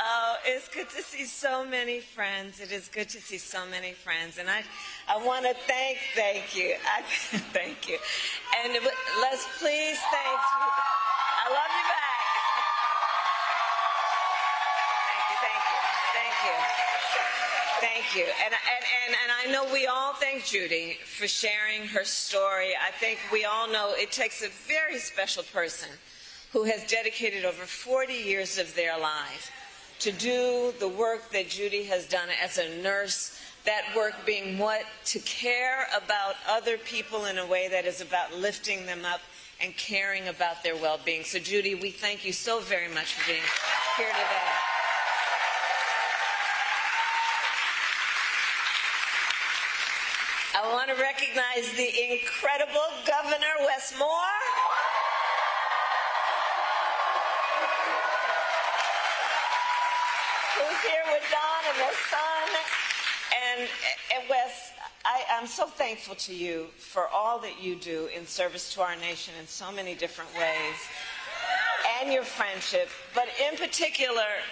Oh, it's good to see so many friends. It is good to see so many friends. And I want to thank you. Thank you. And let's please thank you. I love you back. Thank you. And I know we all thank Judy for sharing her story. I think we all know it takes a very special person who has dedicated over 40 years of their life to do the work that Judy has done as a nurse, that work being what? To care about other people in a way that is about lifting them up and caring about their well-being. So Judy, we thank you so very much for being here today. I want to recognize the incredible Governor Wes Moore. Who's here with Don and his son. And Wes, I'm so thankful to you for all that you do in service to our nation in so many different ways, and your friendship, but in particular,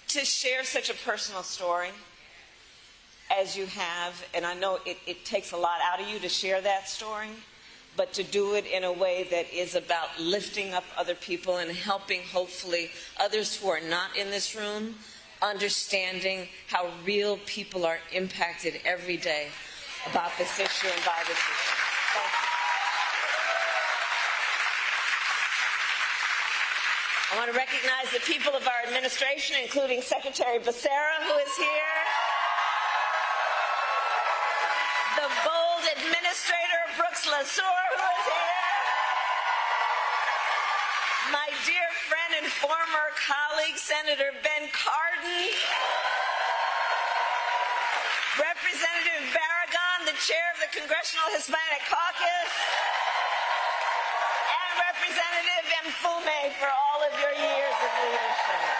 to share such a personal story as you have. And I know it takes a lot out of you to share that story, but to do it in a way that is about lifting up other people and helping, hopefully, others who are not in this room, understanding how real people are impacted every day about this issue and by this issue. Thank you. I want to recognize the people of our administration, including Secretary Becerra, who is here, the bold administrator, Brooks LaSure, who is here, my dear friend and former colleague, Senator Ben Cardin, Representative Barragan, the chair of the Congressional Hispanic Caucus, and Representative Mfume for all of your years of leadership.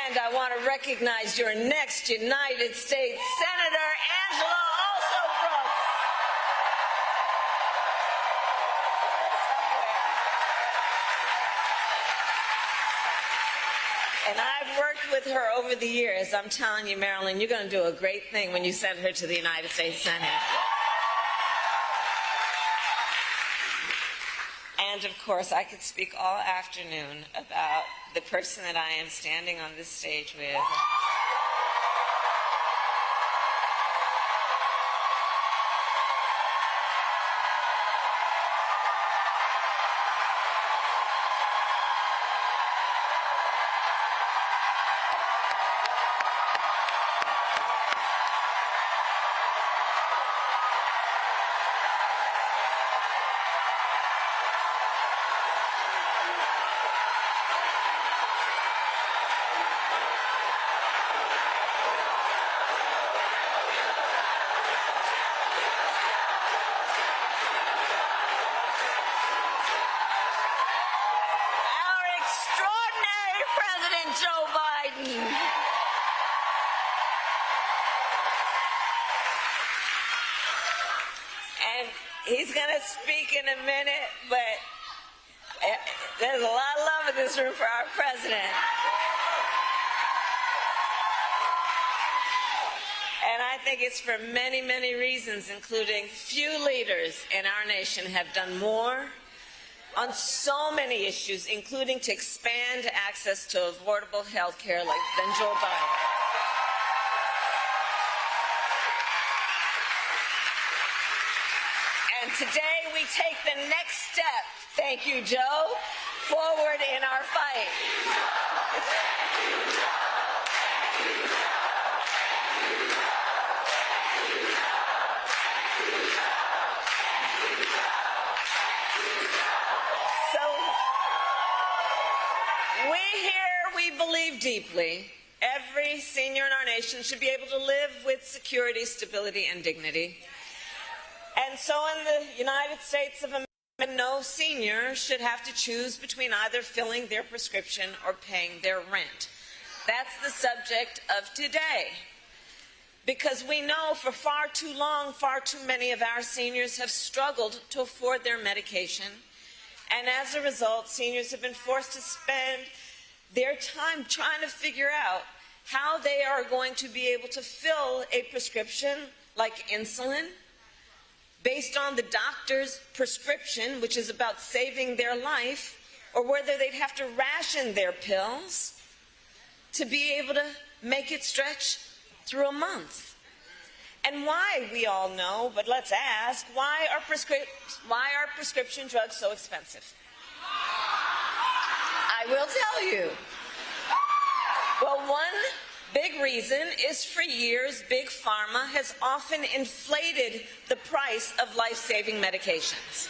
And I want to recognize your next United States Senator, Angela also Brooks. And I've worked with her over the years. I'm telling you, Marilyn, you're going to do a great thing when you send her to the United States Senate. And, of course, I could speak all afternoon about the person that I am standing on this stage with. He's going to speak in a minute, but there's a lot of love in this room for our president. And I think it's for many, many reasons, including few leaders in our nation have done more on so many issues, including to expand access to affordable health care than Joe Biden. And today we take the next step, thank you, Joe, forward in our fight. We believe deeply every senior in our nation should be able to live with security, stability, and dignity. And so in the United States of America, no senior should have to choose between either filling their prescription or paying their rent. That's the subject of today. Because we know for far too long, far too many of our seniors have struggled to afford their medication, And as a result, seniors have been forced to spend their time trying to figure out how they are going to be able to fill a prescription like insulin based on the doctor's prescription, which is about saving their life, or whether they'd have to ration their pills to be able to make it stretch through a month. And why, we all know, but let's ask, why are prescription drugs so expensive? I will tell you. Well, one big reason is for years, Big Pharma has often inflated the price of life-saving medications,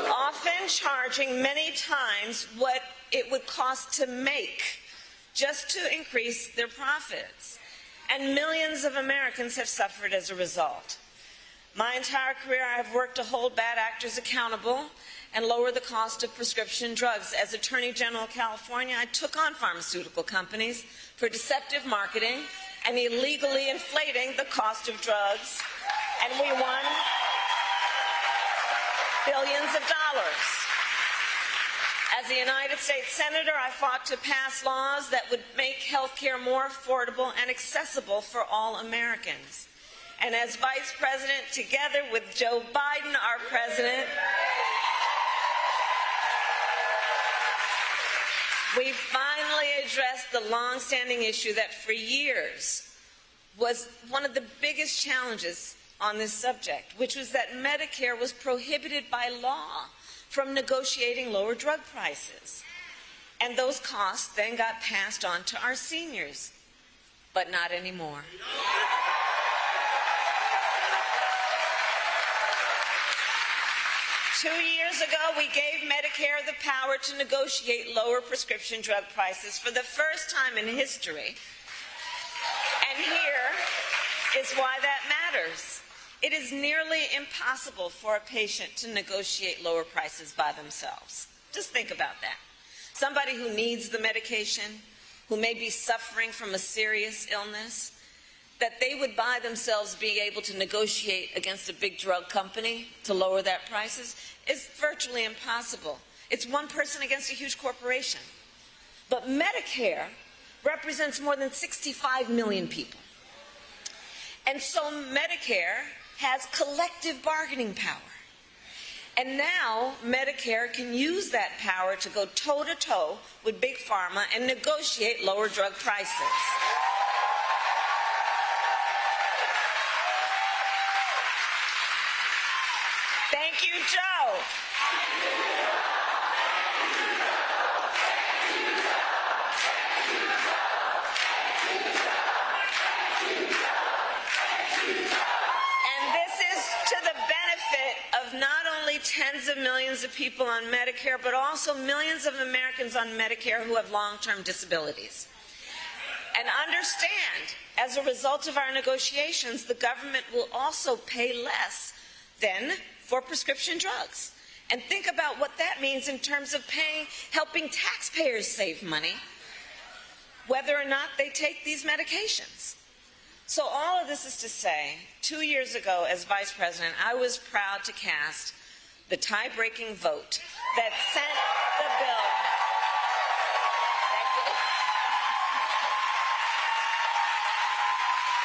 often charging many times what it would cost to make just to increase their profits. And millions of Americans have suffered as a result. My entire career, I have worked to hold bad actors accountable and lower the cost of prescription drugs. As Attorney General of California, I took on pharmaceutical companies for deceptive marketing and illegally inflating the cost of drugs, and we won billions of dollars. As a United States Senator, I fought to pass laws that would make health care more affordable and accessible for all Americans. And as Vice President, together with Joe Biden, our President, we finally addressed the long-standing issue that for years was one of the biggest challenges on this subject, which was that Medicare was prohibited by law from negotiating lower drug prices. And those costs then got passed on to our seniors, but not anymore. 2 years ago, we gave Medicare the power to negotiate lower prescription drug prices for the first time in history. And here is why that matters. It is nearly impossible for a patient to negotiate lower prices by themselves. Just think about that. Somebody who needs the medication, who may be suffering from a serious illness, that they would by themselves be able to negotiate against a big drug company to lower that prices is virtually impossible. It's one person against a huge corporation. But Medicare represents more than 65 million people. And so Medicare has collective bargaining power. And now Medicare can use that power to go toe-to-toe with Big Pharma and negotiate lower drug prices. Thank you, Joe. Not only tens of millions of people on Medicare, but also millions of Americans on Medicare who have long-term disabilities. And understand, as a result of our negotiations, the government will also pay less than for prescription drugs. And think about what that means in terms of helping taxpayers save money, whether or not they take these medications. So all of this is to say, 2 years ago as Vice President, I was proud to cast the tie-breaking vote that sent the bill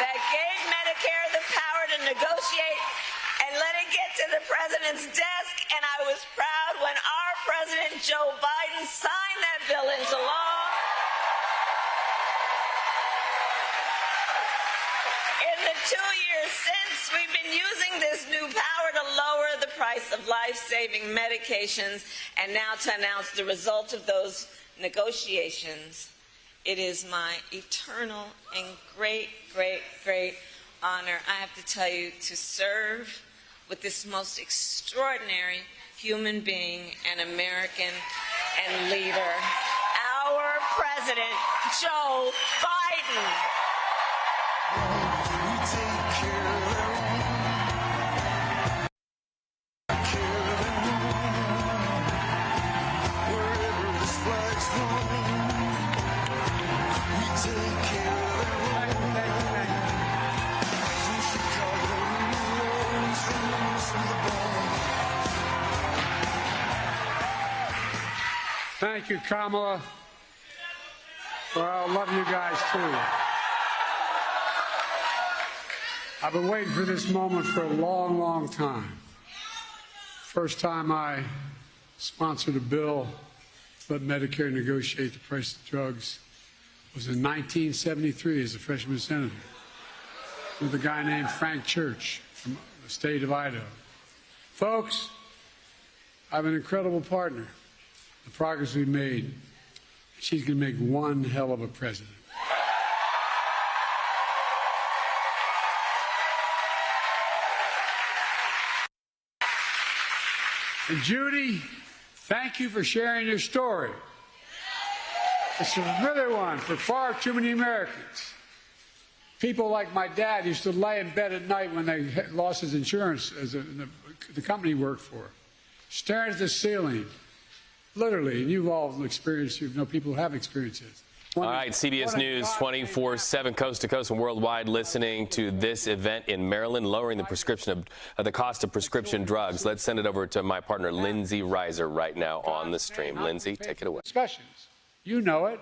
that gave Medicare the power to negotiate and let it get to the President's desk. And I was proud when our President, Joe Biden, signed that bill into law. In the 2 years since, we've been using this new power to lower the price of life-saving medications, and now to announce the result of those negotiations. It is my eternal and great, great, great honor, I have to tell you, to serve with this most extraordinary human being and American and leader, our President, Joe Biden. Thank you, Kamala. Well, I love you guys, too. I've been waiting for this moment for a long, long time. First time I sponsored a bill to let Medicare negotiate the price of drugs was in 1973 as a freshman senator with a guy named Frank Church from the state of Idaho. Folks, I have an incredible partner. The progress we've made, she's going to make one hell of a president. And Judy, thank you for sharing your story. It's a really one for far too many Americans. People like my dad used to lay in bed at night when they lost his insurance as the company he worked for, staring at the ceiling. Literally, and you've all experienced, you know people who have experienced this. All right, CBS News 24/7, coast to coast and worldwide, listening to this event in Maryland, lowering the the cost of prescription drugs. Let's send it over to my partner, Lindsay Reiser, right now on the stream. Lindsay, take it away. Discussions. You know it.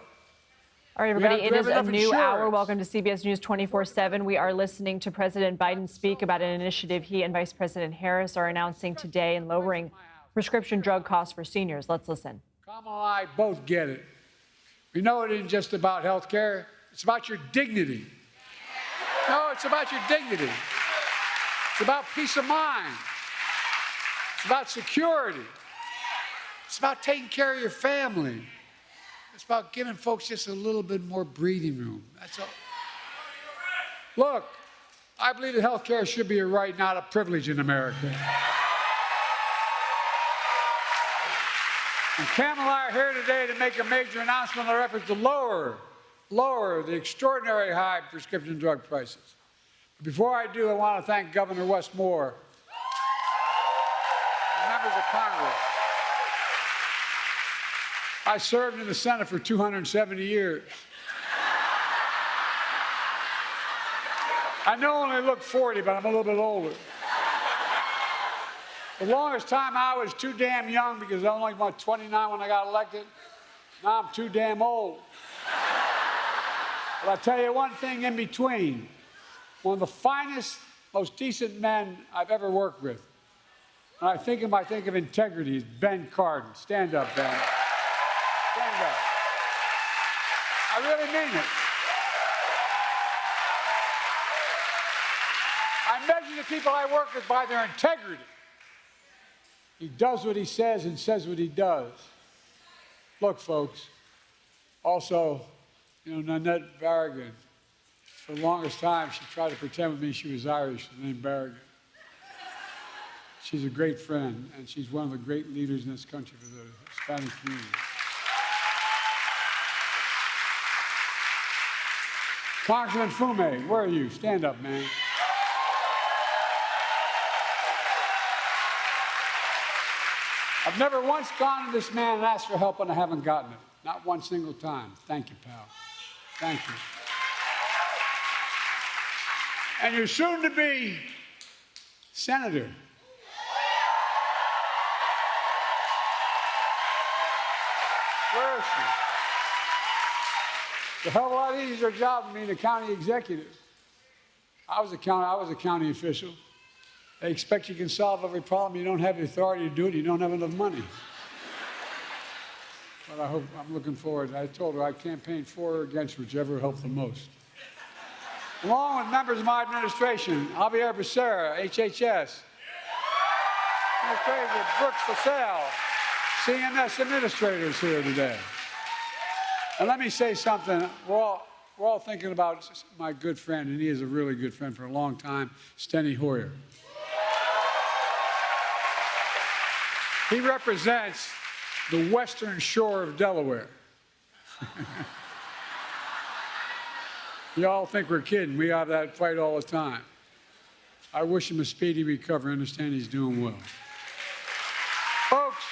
All right, everybody, it is a new hour. Welcome to CBS News 24/7. We are listening to President Biden speak about an initiative he and Vice President Harris are announcing today in lowering prescription drug costs for seniors. Let's listen. Kamala and I both get it. We know it isn't just about health care. It's about your dignity. No, it's about your dignity. It's about peace of mind. It's about security. It's about taking care of your family. It's about giving folks just a little bit more breathing room. That's all. Look, I believe that health care should be a right, not a privilege in America. And Kamala and I are here today to make a major announcement on our efforts to lower the extraordinary high prescription drug prices. But before I do, I want to thank Governor Wes Moore and members of Congress. I served in the Senate for 270 years. I know I only look 40, but I'm a little bit older. The longest time I was too damn young because I was only about 29 when I got elected. Now I'm too damn old. But I'll tell you one thing in between. One of the finest, most decent men I've ever worked with. When I think of integrity is Ben Cardin. Stand up, Ben. Stand up. I really mean it. I measure the people I work with by their integrity. He does what he says and says what he does. Look, folks, also, Nanette Barragan, for the longest time, she tried to pretend with me she was Irish, her name Barragan. She's a great friend, and she's one of the great leaders in this country for the Hispanic community. Congressman Fume, where are you? Stand up, man. I've never once gone to this man and asked for help and I haven't gotten it. Not one single time. Thank you, pal. Thank you. And you're soon to be senator. Where is she? It's a hell of a lot easier job than being a county executive. I was a county official. They expect you can solve every problem. You don't have the authority to do it. You don't have enough money. But I'm looking forward. I told her I'd campaign for or against whichever helped the most. Along with members of my administration, Javier Becerra, HHS, Administrator Brooks Fassell, CMS administrators here today. And let me say something. We're all thinking about my good friend, and he is a really good friend for a long time, Steny Hoyer. He represents the western shore of Delaware. Y'all think we're kidding. We have that fight all the time. I wish him a speedy recovery. I understand he's doing well. Folks,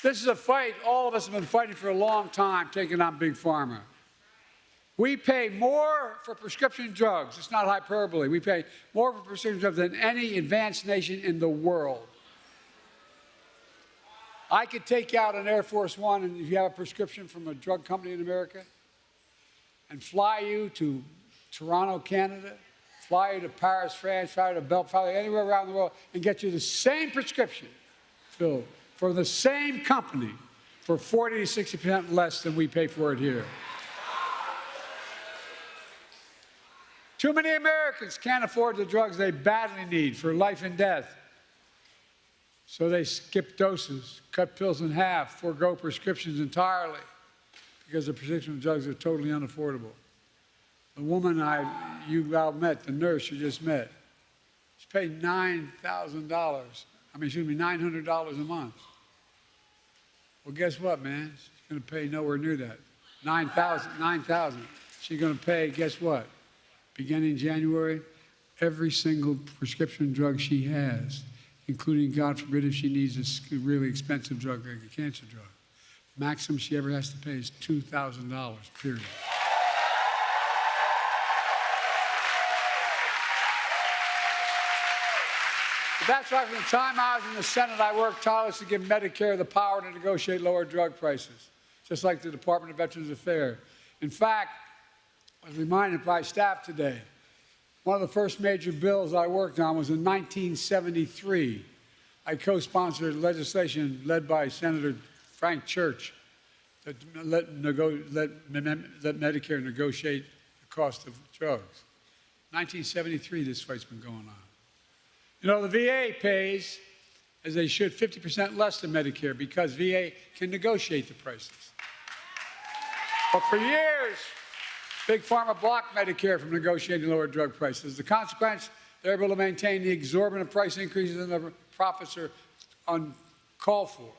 this is a fight all of us have been fighting for a long time, taking on Big Pharma. We pay more for prescription drugs. It's not hyperbole. We pay more for prescription drugs than any advanced nation in the world. I could take you out on Air Force One, and if you have a prescription from a drug company in America, and fly you to Toronto, Canada, fly you to Paris, France, fly you to Belgium, fly you anywhere around the world, and get you the same prescription filled for the same company for 40 to 60% less than we pay for it here. Too many Americans can't afford the drugs they badly need for life and death. So they skip doses, cut pills in half, forego prescriptions entirely because the prescription drugs are totally unaffordable. The woman you all met, the nurse you just met, she's paid $900 a month. Well, guess what, man? She's going to pay nowhere near that. $9,000. She's going to pay, guess what? Beginning January, every single prescription drug she has, including, God forbid, if she needs a really expensive drug like a cancer drug. Maximum she ever has to pay is $2,000, period. But that's why from the time I was in the Senate, I worked tirelessly to give Medicare the power to negotiate lower drug prices, just like the Department of Veterans Affairs. In fact, I was reminded by staff today, one of the first major bills I worked on was in 1973. I co-sponsored legislation led by Senator Frank Church that let Medicare negotiate the cost of drugs. 1973, this fight's been going on. You know, the VA pays, as they should, 50% less than Medicare because VA can negotiate the prices. But for years, Big Pharma blocked Medicare from negotiating lower drug prices. The consequence, they're able to maintain the exorbitant price increases and the profits are uncalled for.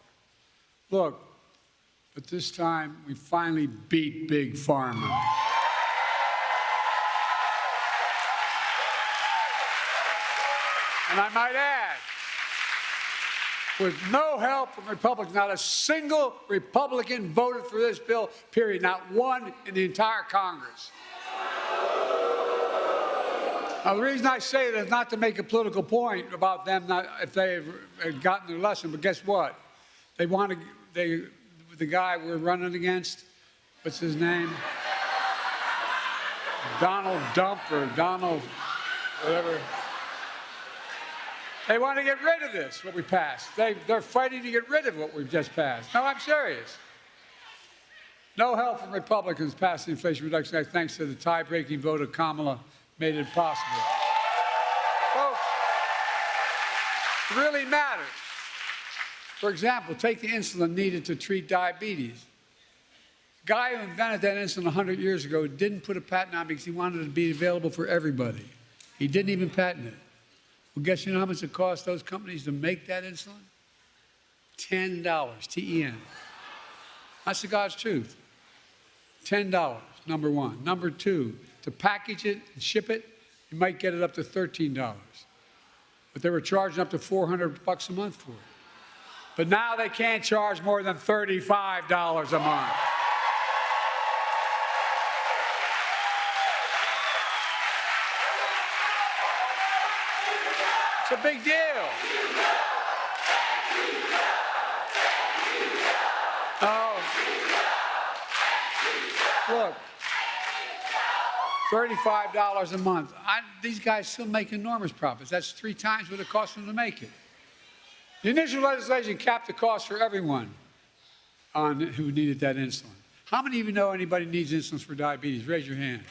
Look, but this time we finally beat Big Pharma. And I might add, with no help from Republicans, not a single Republican voted for this bill, period, not one in the entire Congress. Now, the reason I say that is not to make a political point about them, if they had gotten their lesson, but guess what? They want to, the guy we're running against, what's his name? Donald Dump or Donald, whatever. They want to get rid of this, what we passed. They're fighting to get rid of what we've just passed. No, I'm serious. No help from Republicans passed the Inflation Reduction Act thanks to the tie-breaking vote of Kamala made it possible. Folks, it really matters. For example, take the insulin needed to treat diabetes. The guy who invented that insulin 100 years ago didn't put a patent on it because he wanted it to be available for everybody. He didn't even patent it. Well, guess you know how much it costs those companies to make that insulin? $10, T-E-N. That's the God's truth. $10, number one. Number two, to package it and ship it, you might get it up to $13. But they were charging up to $400 a month for it. But now they can't charge more than $35 a month. It's a big deal. Oh, look, $35 a month. These guys still make enormous profits. That's 3 times what it cost them to make it. The initial legislation capped the cost for everyone who needed that insulin. How many of you know anybody needs insulin for diabetes? Raise your hand.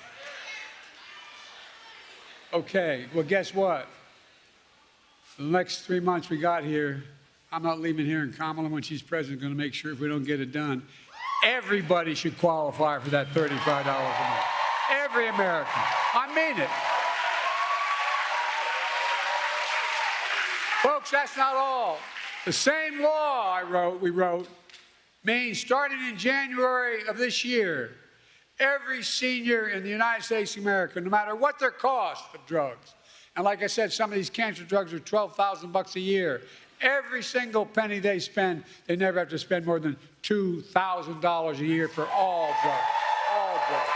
Okay, well, guess what? The next 3 months we got here, I'm not leaving here, and Kamala, when she's president, is going to make sure if we don't get it done, everybody should qualify for that $35 a month. Every American. I mean it. Folks, that's not all. The same law we wrote means starting in January of this year, every senior in the United States of America, no matter what their cost of drugs, and like I said, some of these cancer drugs are $12,000 a year. Every single penny they spend, they never have to spend more than $2,000 a year for all drugs. All drugs.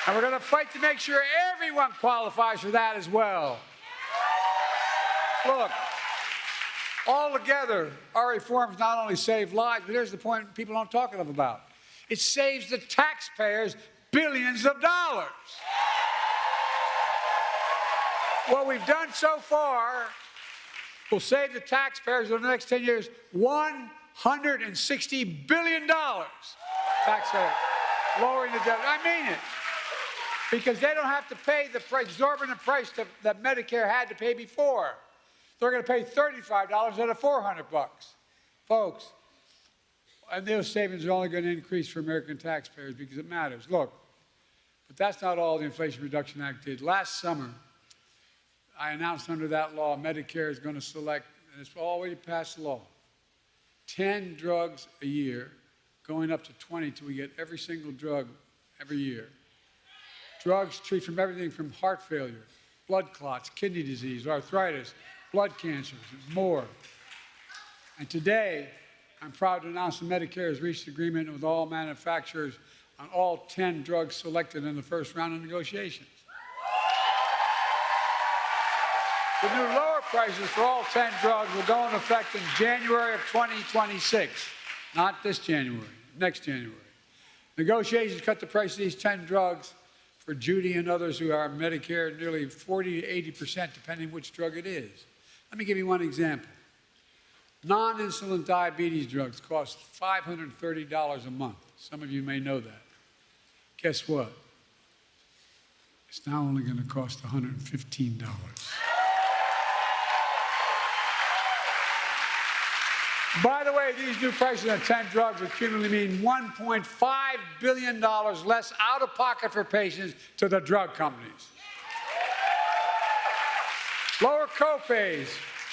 And we're going to fight to make sure everyone qualifies for that as well. Look, Altogether, our reforms not only save lives, but here's the point people don't talk enough about. It saves the taxpayers billions of dollars. What we've done so far will save the taxpayers over the next 10 years $160 billion. Taxpayers, lowering the debt. I mean it. Because they don't have to pay the exorbitant price that Medicare had to pay before. They're going to pay $35 instead of $400. Folks, and those savings are only going to increase for American taxpayers because it matters. Look, but that's not all the Inflation Reduction Act did. Last summer, I announced under that law, Medicare is going to select, and it's already passed law, 10 drugs a year, going up to 20 till we get every single drug every year. Drugs treat from everything from heart failure, blood clots, kidney disease, arthritis, blood cancers, and more. And today, I'm proud to announce that Medicare has reached agreement with all manufacturers on all 10 drugs selected in the first round of negotiations. The new lower prices for all 10 drugs will go into effect in January of 2026, not this January, next January. Negotiations cut the price of these 10 drugs for Judy and others who are Medicare nearly 40 to 80%, depending on which drug it is. Let me give you one example. Non-insulin diabetes drugs cost $530 a month. Some of you may know that. Guess what? It's now only going to cost $115. By the way, these new prices on 10 drugs will cumulatively mean $1.5 billion less out of pocket for patients to the drug companies. Lower copays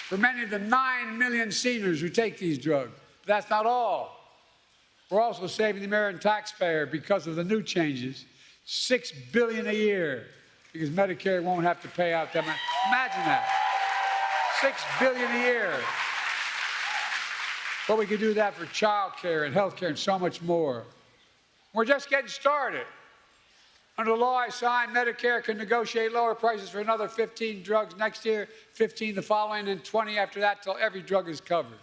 for many of the 9 million seniors who take these drugs. But that's not all. We're also saving the American taxpayer because of the new changes, $6 billion a year, because Medicare won't have to pay out that much. Imagine that. $6 billion a year. But we could do that for child care and health care and so much more. We're just getting started. Under the law I signed, Medicare can negotiate lower prices for another 15 drugs next year, 15 the following, and 20 after that till every drug is covered.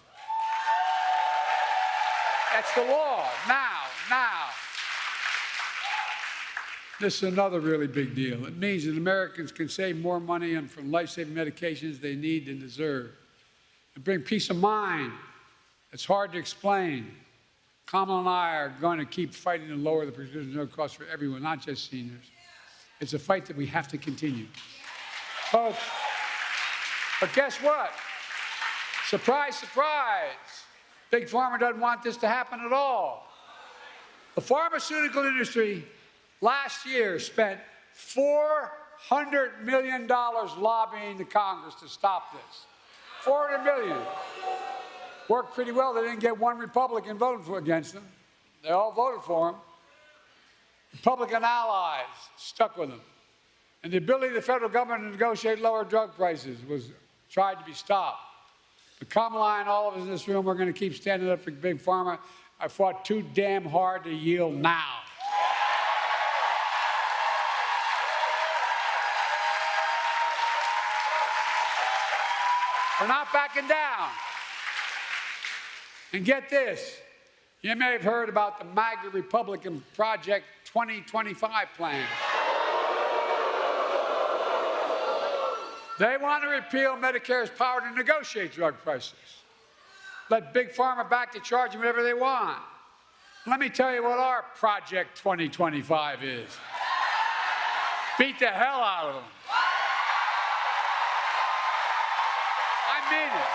That's the law, now. This is another really big deal. It means that Americans can save more money from life-saving medications they need and deserve, and bring peace of mind. It's hard to explain. Kamala and I are going to keep fighting to lower the prescription drug costs for everyone, not just seniors. It's a fight that we have to continue. Folks, but guess what? Surprise, surprise. Big Pharma doesn't want this to happen at all. The pharmaceutical industry last year spent $400 million lobbying the Congress to stop this. $400 million. Worked pretty well. They didn't get one Republican voted against them. They all voted for him. Republican allies stuck with them. And the ability of the federal government to negotiate lower drug prices was tried to be stopped. But Kamala and all of us in this room are going to keep standing up for Big Pharma. I fought too damn hard to yield now. We're not backing down. And get this, you may have heard about the MAGA Republican Project 2025 plan. They want to repeal Medicare's power to negotiate drug prices. Let Big Pharma back to charging whatever they want. Let me tell you what our Project 2025 is. Beat the hell out of them. I mean it.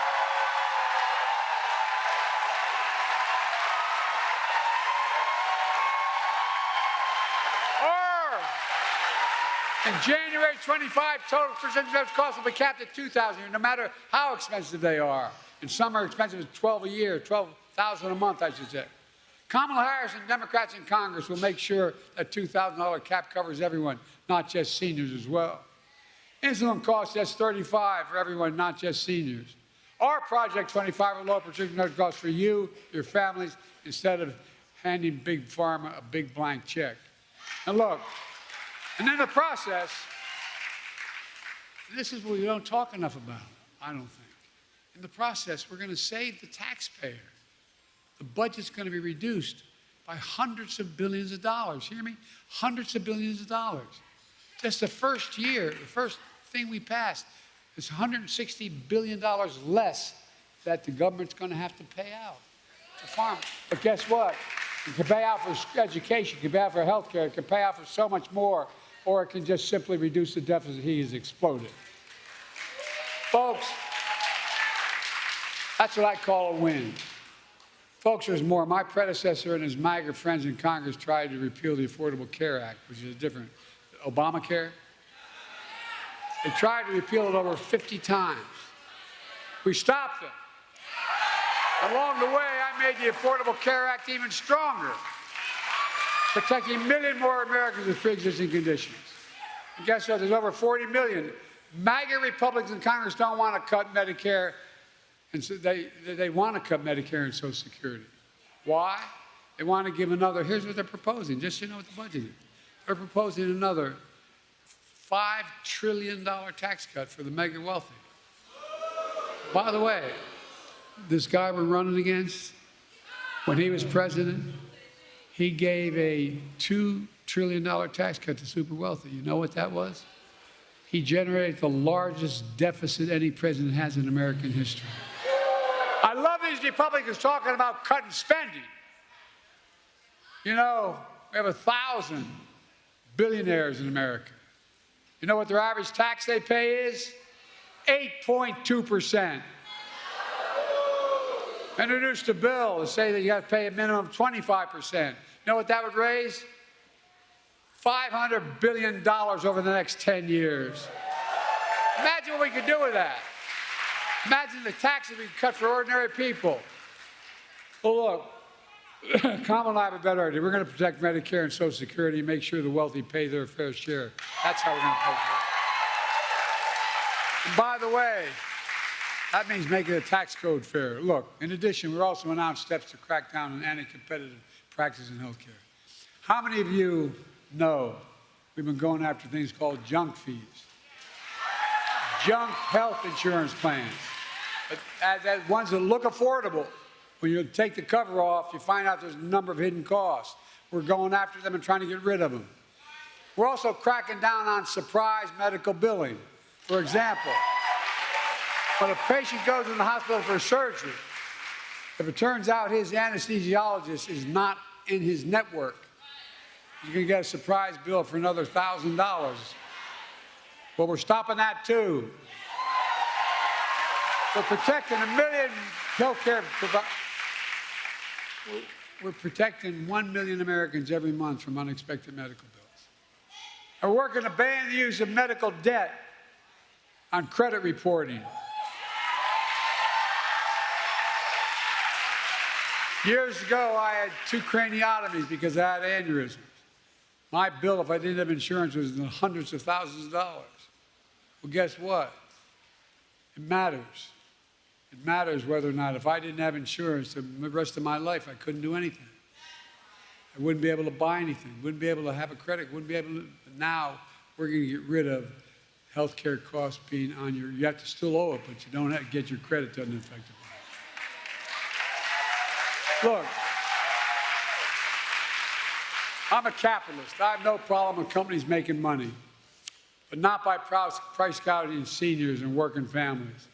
In January 25, total prescription drugs costs will be capped at $2,000, no matter how expensive they are. And some are expensive as $12 a year, $12,000 a month, I should say. Kamala Harris and Democrats in Congress will make sure that $2,000 cap covers everyone, not just seniors as well. Insulin costs just $35 for everyone, not just seniors. Our Project 25 will lower prescription drug costs for you, your families, instead of handing Big Pharma a big blank check. And look, and in the process, this is what we don't talk enough about, I don't think. In the process, we're going to save the taxpayer. The budget's going to be reduced by hundreds of billions of dollars. Hear me? Hundreds of billions of dollars. Just the first year, the first thing we passed is $160 billion less that the government's going to have to pay out to farmers. But guess what? It can pay out for education, it can pay out for health care, it can pay out for so much more, or it can just simply reduce the deficit. He has exploded. Folks, that's what I call a win. Folks, there's more. My predecessor and his MAGA friends in Congress tried to repeal the Affordable Care Act, which is different. Obamacare. They tried to repeal it over 50 times. We stopped them. Along the way, I made the Affordable Care Act even stronger, protecting a million more Americans with pre-existing conditions. And guess what? There's over 40 million. MAGA Republicans in Congress don't want to cut Medicare, and so they want to cut Medicare and Social Security. Why? They want to give another, here's what they're proposing, just so you know what the budget is. They're proposing another $5 trillion tax cut for the mega wealthy. By the way, this guy we're running against, when he was president, he gave a $2 trillion tax cut to super wealthy. You know what that was? He generated the largest deficit any president has in American history. I love these Republicans talking about cutting spending. You know, we have 1,000 billionaires in America. You know what their average tax they pay is? 8.2%. Introduced a bill to say that you got to pay a minimum of 25%. You know what that would raise? $500 billion over the next 10 years. Imagine what we could do with that. Imagine the taxes we could cut for ordinary people. Well, look, Kamala and I have a better idea. We're going to protect Medicare and Social Security and make sure the wealthy pay their fair share. That's how we're going to pay for it. And by the way, that means making the tax code fair. Look, in addition, we're also announced steps to crack down on anti-competitive practices in health care. How many of you know we've been going after things called junk fees? Junk health insurance plans. That ones that look affordable. When you take the cover off, you find out there's a number of hidden costs. We're going after them and trying to get rid of them. We're also cracking down on surprise medical billing. For example, when a patient goes in the hospital for surgery, if it turns out his anesthesiologist is not in his network, you can get a surprise bill for another $1,000. Well, we're stopping that too. We're protecting a million healthcare providers. We're protecting 1 million Americans every month from unexpected medical bills. We're working to ban the use of medical debt on credit reporting. Years ago, I had 2 craniotomies because I had aneurysms. My bill, if I didn't have insurance, was in the hundreds of thousands of dollars. Well, guess what? It matters. It matters whether or not, if I didn't have insurance the rest of my life, I couldn't do anything. I wouldn't be able to buy anything, wouldn't be able to have a credit, wouldn't be able to. But now, we're going to get rid of health care costs being on your, you have to still owe it, but you don't have to get your credit doesn't affect it. Look, I'm a capitalist. I have no problem with companies making money, but not by price gouging seniors and working families.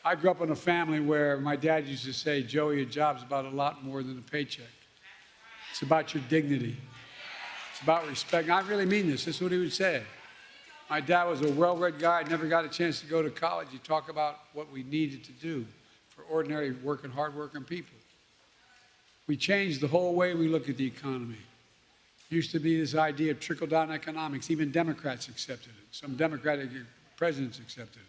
I grew up in a family where my dad used to say, Joey, a job's about a lot more than a paycheck. It's about your dignity. It's about respect. And I really mean this. This is what he would say. My dad was a well-read guy, never got a chance to go to college. He talked about what we needed to do for ordinary working, hard-working people. We changed the whole way we look at the economy. Used to be this idea of trickle-down economics. Even Democrats accepted it. Some Democratic presidents accepted it.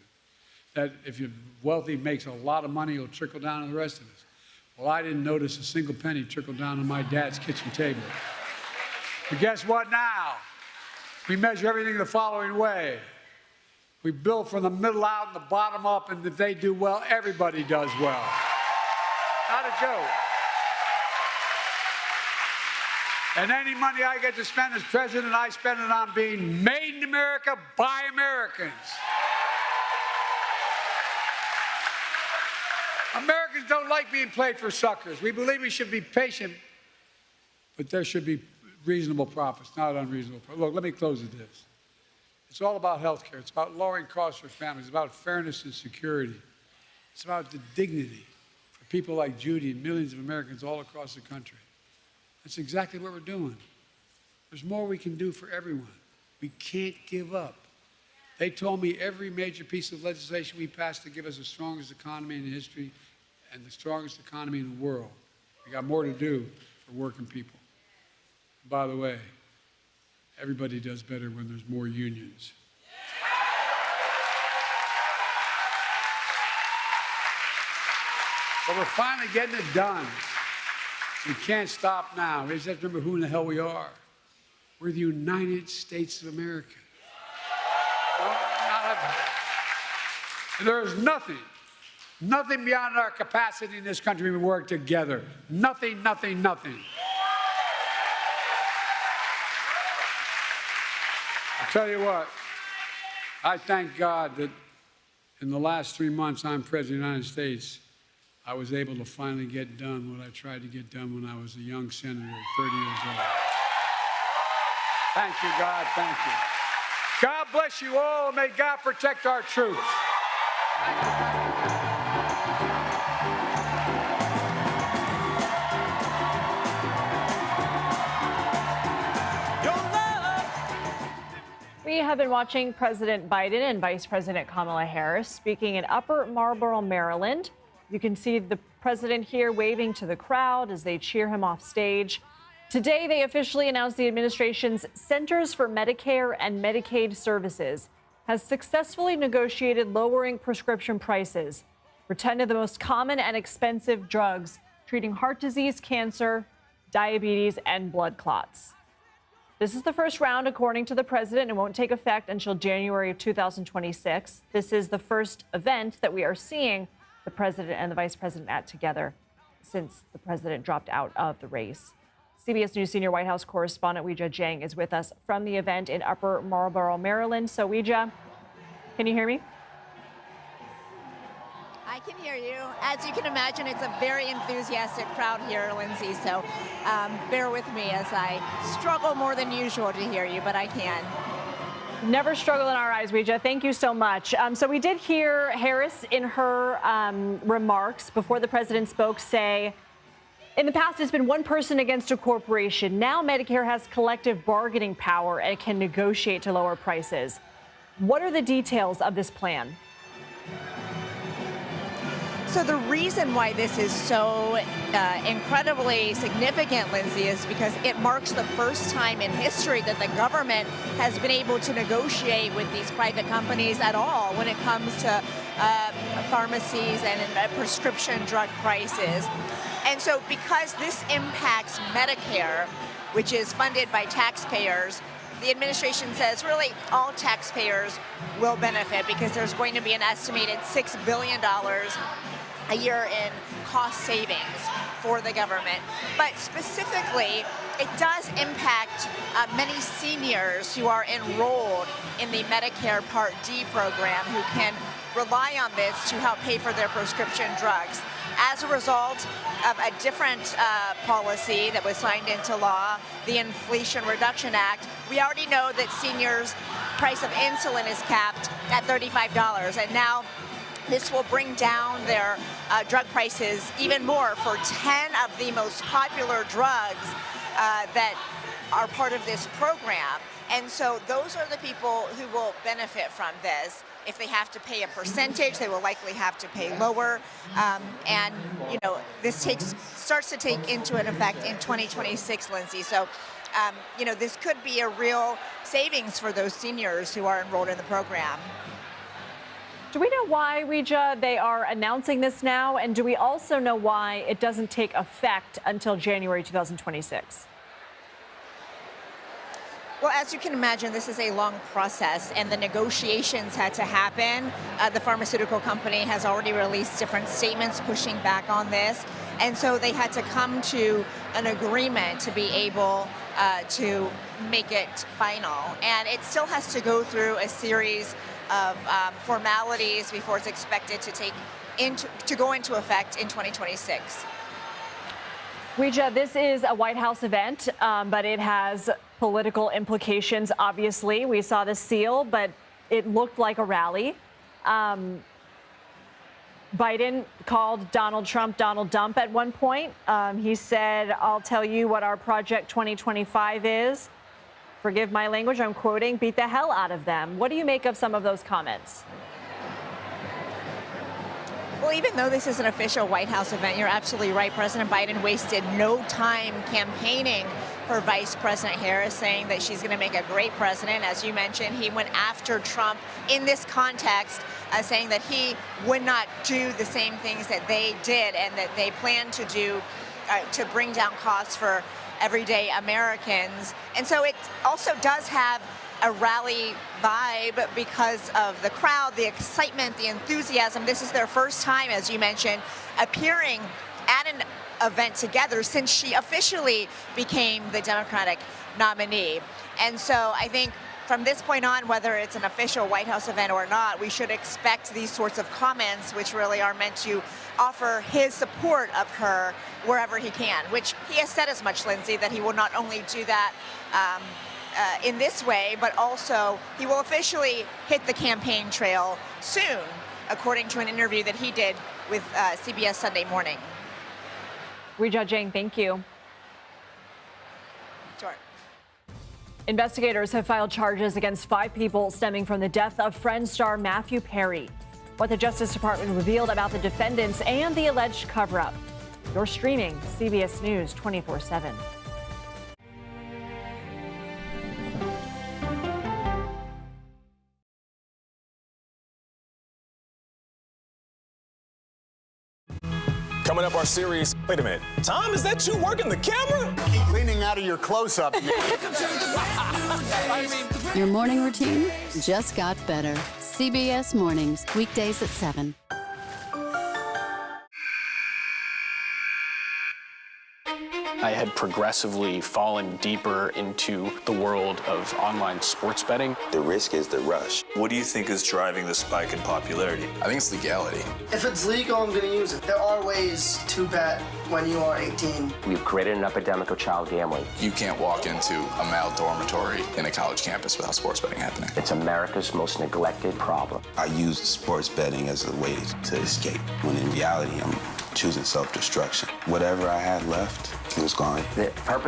That if you're wealthy, makes a lot of money, it'll trickle down to the rest of us. Well, I didn't notice a single penny trickle down on my dad's kitchen table. But guess what now? We measure everything the following way. We build from the middle out and the bottom up, and if they do well, everybody does well. Not a joke. And any money I get to spend as president, I spend it on being made in America by Americans. Americans don't like being played for suckers. We believe we should be patient, but there should be reasonable profits, not unreasonable profits. Look, let me close with this. It's all about health care. It's about lowering costs for families. It's about fairness and security. It's about the dignity for people like Judy and millions of Americans all across the country. That's exactly what we're doing. There's more we can do for everyone. We can't give up. They told me every major piece of legislation we passed to give us the strongest economy in history and the strongest economy in the world. We got more to do for working people. And by the way, everybody does better when there's more unions. But we're finally getting it done. We can't stop now. We just have to remember who in the hell we are. We're the United States of America. And there is nothing beyond our capacity in this country. We work together. Nothing. I'll tell you what, I thank God that in the last 3 months I'm President of the United States, I was able to finally get done what I tried to get done when I was a young senator at 30 years old. Thank you, God. Thank you. God bless you all, and may God protect our troops. We have been watching President Biden and Vice President Kamala Harris speaking in Upper Marlboro, Maryland. You can see the president here waving to the crowd as they cheer him off stage. Today, they officially announced the administration's Centers for Medicare and Medicaid Services has successfully negotiated lowering prescription prices for 10 of the most common and expensive drugs treating heart disease, cancer, diabetes, and blood clots. This is the first round, according to the president, and won't take effect until January of 2026. This is the first event that we are seeing the president and the vice president at together since the president dropped out of the race. CBS News senior White House correspondent Weijia Jiang is with us from the event in Upper Marlboro, Maryland. So, Weijia, can you hear me? I can hear you. As you can imagine, it's a very enthusiastic crowd here, Lindsay. So bear with me as I struggle more than usual to hear you, but I can. Never struggle in our eyes, Weijia. Thank you so much. So we did hear Harris in her remarks before the president spoke say, in the past, it's been one person against a corporation. Now Medicare has collective bargaining power and can negotiate to lower prices. What are the details of this plan? So the reason why this is so incredibly significant, Lindsay, is because it marks the first time in history that the government has been able to negotiate with these private companies at all when it comes to pharmacies and prescription drug prices. And so because this impacts Medicare, which is funded by taxpayers, the administration says really all taxpayers will benefit because there's going to be an estimated $6 billion a year in cost savings for the government. But specifically, it does impact many seniors who are enrolled in the Medicare Part D program who can rely on this to help pay for their prescription drugs. As a result of a different policy that was signed into law, the Inflation Reduction Act, we already know that seniors' price of insulin is capped at $35, and now this will bring down their drug prices even more for 10 of the most popular drugs that are part of this program. And so those are the people who will benefit from this. If they have to pay a percentage, they will likely have to pay lower. And, you know, this starts to take into an effect in 2026, Lindsay. So, you know, this could be a real savings for those seniors who are enrolled in the program. Do we know why, Weijia, they are announcing this now? And do we also know why it doesn't take effect until January 2026? Well, as you can imagine, this is a long process, and the negotiations had to happen. The pharmaceutical company has already released different statements pushing back on this. And so they had to come to an agreement to be able to make it final. And it still has to go through a series of formalities before it's expected to take to go into effect in 2026. Ouija, this is a White House event, but it has political implications, obviously. We saw the seal, but it looked like a rally. Biden called Donald Trump Donald Dump at one point. He said, "I'll tell you what our Project 2025 is. Forgive my language, I'm quoting, beat the hell out of them." What do you make of some of those comments? Well, even though this is an official White House event, you're absolutely right. President Biden wasted no time campaigning for Vice President Harris, saying that she's going to make a great president. As you mentioned, he went after Trump in this context, saying that he would not do the same things that they did and that they plan to do to bring down costs for everyday Americans. And so it also does have a rally vibe because of the crowd, the excitement, the enthusiasm. This is their first time, as you mentioned, appearing at an event together since she officially became the Democratic nominee. And so I think from this point on, whether it's an official White House event or not, we should expect these sorts of comments, which really are meant to offer his support of her wherever he can, which he has said as much, Lindsay, that he will not only do that in this way, but also he will officially hit the campaign trail soon, according to an interview that he did with CBS Sunday Morning. Ouija Jang, thank you. Sure. Investigators have filed charges against 5 people stemming from the death of Friends star Matthew Perry. What the Justice Department revealed about the defendants and the alleged cover-up. You're streaming CBS News 24/7. Coming up, our series. Wait a minute. Tom, is that you working the camera? Keep cleaning out of your close-up. Your morning routine just got better. CBS Mornings, weekdays at 7. I had progressively fallen deeper into the world of online sports betting. The risk is the rush. What do you think is driving the spike in popularity? I think it's legality. If it's legal, I'm going to use it. There are ways to bet when you are 18. We've created an epidemic of child gambling. You can't walk into a male dormitory in a college campus without sports betting happening. It's America's most neglected problem. I used sports betting as a way to escape, when in reality, I'm choosing self-destruction. Whatever I had left, it was gone. The purpose